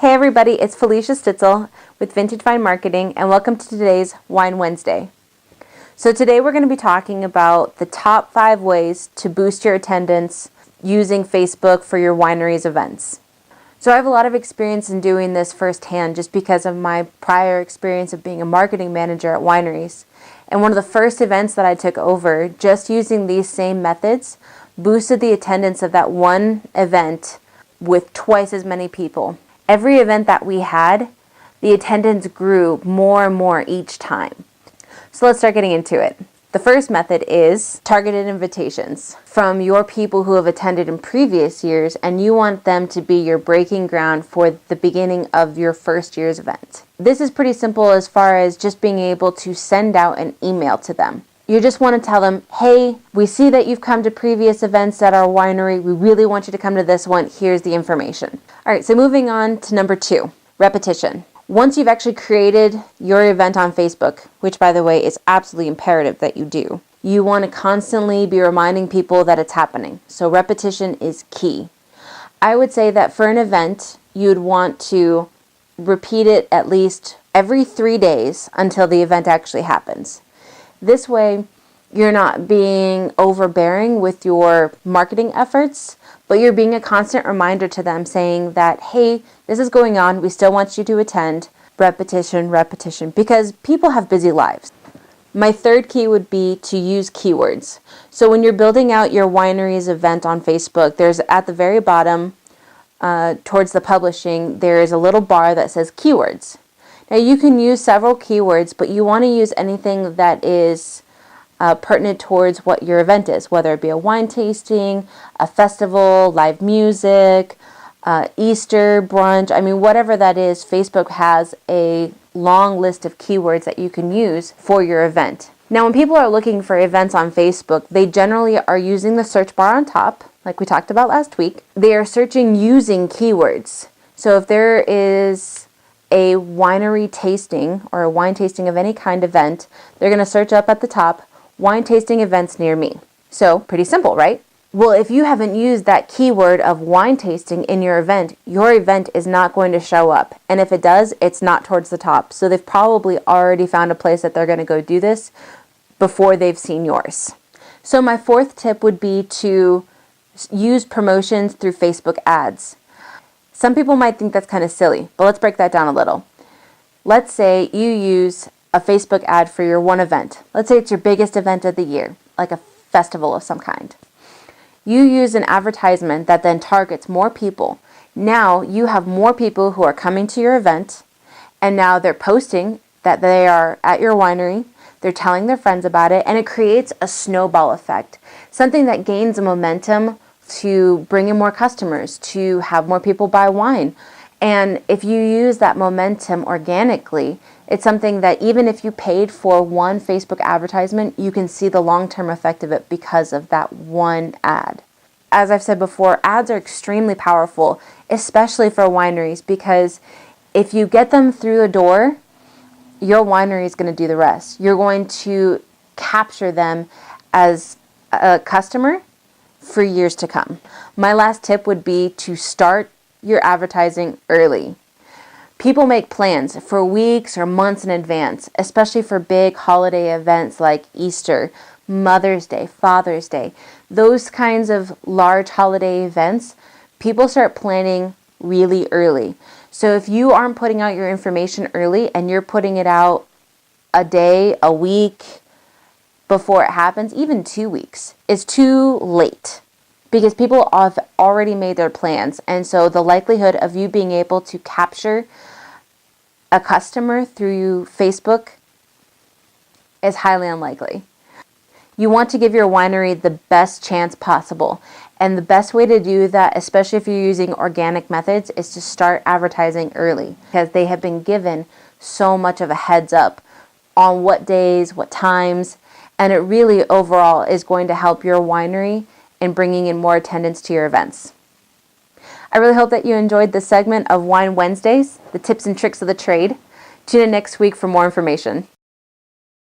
Hey everybody, it's Felicia Stitzel with Vintage Wine Marketing, and welcome to today's Wine Wednesday. So today we're going to be talking about the top 5 ways to boost your attendance using Facebook for your winery's events. So I have a lot of experience in doing this firsthand just because of my prior experience of being a marketing manager at wineries. And one of the first events that I took over, just using these same methods, boosted the attendance of that one event with twice as many people. Every event that we had, the attendance grew more and more each time. So let's start getting into it. The first method is targeted invitations from your people who have attended in previous years, and you want them to be your breaking ground for the beginning of your first year's event. This is pretty simple as far as just being able to send out an email to them. You just want to tell them, hey, we see that you've come to previous events at our winery. We really want you to come to this one. Here's the information. All right, so moving on to number 2, repetition. Once you've actually created your event on Facebook, which by the way is absolutely imperative that you do, you want to constantly be reminding people that it's happening. So repetition is key. I would say that for an event, you'd want to repeat it at least every 3 days until the event actually happens. This way, you're not being overbearing with your marketing efforts, but you're being a constant reminder to them saying that, hey, this is going on. We still want you to attend. Repetition, repetition, because people have busy lives. My third key would be to use keywords. So when you're building out your winery's event on Facebook, there's at the very bottom, towards the publishing, there is a little bar that says keywords. Now you can use several keywords, but you want to use anything that is pertinent towards what your event is, whether it be a wine tasting, a festival, live music, Easter brunch. I mean, whatever that is, Facebook has a long list of keywords that you can use for your event. Now, when people are looking for events on Facebook, they generally are using the search bar on top, like we talked about last week. They are searching using keywords. So if there is a winery tasting or a wine tasting of any kind event, they're going to search up at the top, wine tasting events near me. So pretty simple, right? Well, if you haven't used that keyword of wine tasting in your event is not going to show up. And if it does, it's not towards the top. So they've probably already found a place that they're going to go do this before they've seen yours. So my fourth tip would be to use promotions through Facebook ads. Some people might think that's kind of silly, but let's break that down a little. Let's say you use a Facebook ad for your one event. Let's say it's your biggest event of the year, like a festival of some kind. You use an advertisement that then targets more people. Now you have more people who are coming to your event, and now they're posting that they are at your winery. They're telling their friends about it, and it creates a snowball effect, something that gains a momentum to bring in more customers, to have more people buy wine. And if you use that momentum organically, it's something that even if you paid for one Facebook advertisement, you can see the long-term effect of it because of that one ad. As I've said before, ads are extremely powerful, especially for wineries, because if you get them through the door, your winery is going to do the rest. You're going to capture them as a customer for years to come. My last tip would be to start your advertising early. People make plans for weeks or months in advance, especially for big holiday events like Easter, Mother's Day, Father's Day. Those kinds of large holiday events, people start planning really early. So if you aren't putting out your information early and you're putting it out a day, a week before it happens, even 2 weeks, it's too late. Because people have already made their plans. And so the likelihood of you being able to capture a customer through Facebook is highly unlikely. You want to give your winery the best chance possible. And the best way to do that, especially if you're using organic methods, is to start advertising early. Because they have been given so much of a heads up on what days, what times. And it really overall is going to help your winery and bringing in more attendance to your events. I really hope that you enjoyed this segment of Wine Wednesdays, the tips and tricks of the trade. Tune in next week for more information.